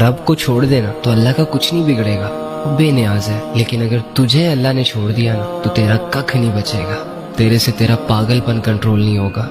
رب کو چھوڑ دینا تو اللہ کا کچھ نہیں بگڑے گا، وہ بے نیاز ہے، لیکن اگر تجھے اللہ نے چھوڑ دیا نا تو تیرا ککھ نہیں بچے گا، تیرے سے تیرا پاگل پن کنٹرول نہیں ہوگا۔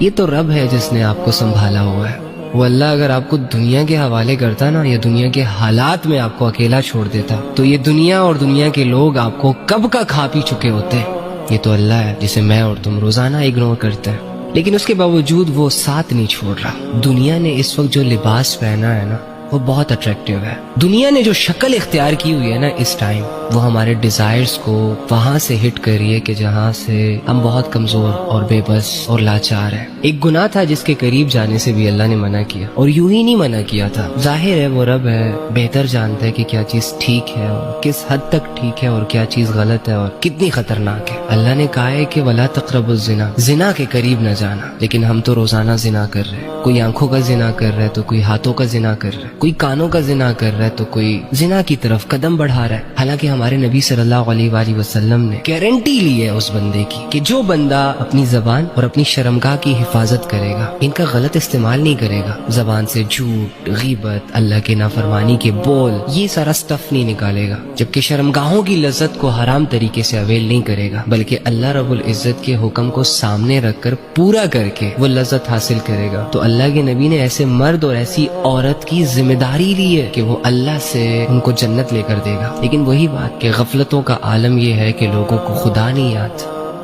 یہ تو رب ہے جس نے آپ کو سنبھالا ہوا ہے۔ وہ اللہ اگر آپ کو دنیا کے حوالے کرتا نا، یا دنیا کے حالات میں آپ کو اکیلا چھوڑ دیتا، تو یہ دنیا اور دنیا کے لوگ آپ کو کب کا کھا پی چکے ہوتے۔ یہ تو اللہ ہے جسے میں اور تم روزانہ اگنور کرتے ہیں، لیکن اس کے باوجود وہ ساتھ نہیں چھوڑ رہا۔ دنیا نے اس وقت جو لباس پہنا ہے نا وہ بہت اٹریکٹیو ہے۔ دنیا نے جو شکل اختیار کی ہوئی ہے نا اس ٹائم، وہ ہمارے ڈیزائرز کو وہاں سے ہٹ کر رہی ہے کہ جہاں سے ہم بہت کمزور اور بے بس اور لاچار ہیں۔ ایک گناہ تھا جس کے قریب جانے سے بھی اللہ نے منع کیا، اور یوں ہی نہیں منع کیا تھا۔ ظاہر ہے وہ رب ہے، بہتر جانتا ہے کہ کیا چیز ٹھیک ہے اور کس حد تک ٹھیک ہے اور کیا چیز غلط ہے اور کتنی خطرناک ہے۔ اللہ نے کہا ہے کہ وَلَا تَقْرَبُوا الزِّنَا، زنا کے قریب نہ جانا، لیکن ہم تو روزانہ زنا کر رہے ہیں۔ کوئی آنکھوں کا زنا کر رہا ہے تو کوئی ہاتھوں کا زنا کر رہا ہے، کوئی کانوں کا زنا کر رہا ہے تو کوئی زنا کی طرف قدم بڑھا رہا ہے۔ حالانکہ ہمارے نبی صلی اللہ علیہ وآلہ وسلم نے گارنٹی لی ہے اس بندے کی کہ جو بندہ اپنی زبان اور اپنی شرمگاہ کی حفاظت کرے گا، ان کا غلط استعمال نہیں کرے گا، زبان سے جھوٹ، غیبت، اللہ کے نافرمانی کے بول، یہ سارا سٹف نہیں نکالے گا، جبکہ شرمگاہوں کی لذت کو حرام طریقے سے اویل نہیں کرے گا، بلکہ اللہ رب العزت کے حکم کو سامنے رکھ کر پورا کر کے وہ لذت حاصل کرے گا۔ تو اللہ کے نبی نے ایسے مرد اور ایسی عورت کی ذمہ داری لی ہے کہ وہ اللہ سے ان کو جنت لے کر دے گا۔ لیکن وہی بات کہ غفلتوں کا عالم یہ ہے کہ لوگوں کو خدا نہیں یاد،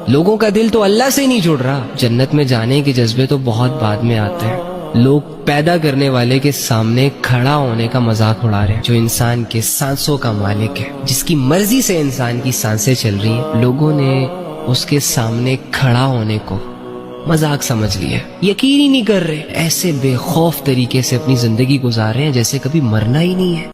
لوگوں کا دل تو اللہ سے نہیں جڑ رہا۔ جنت میں جانے کے جذبے تو بہت بعد میں آتے ہیں۔ لوگ پیدا کرنے والے کے سامنے کھڑا ہونے کا مذاق اڑا رہے ہیں، جو انسان کے سانسوں کا مالک ہے، جس کی مرضی سے انسان کی سانسیں چل رہی ہیں۔ لوگوں نے اس کے سامنے کھڑا ہونے کو مذاق سمجھ لیا، یقین ہی نہیں کر رہے، ایسے بے خوف طریقے سے اپنی زندگی گزار رہے ہیں جیسے کبھی مرنا ہی نہیں ہے۔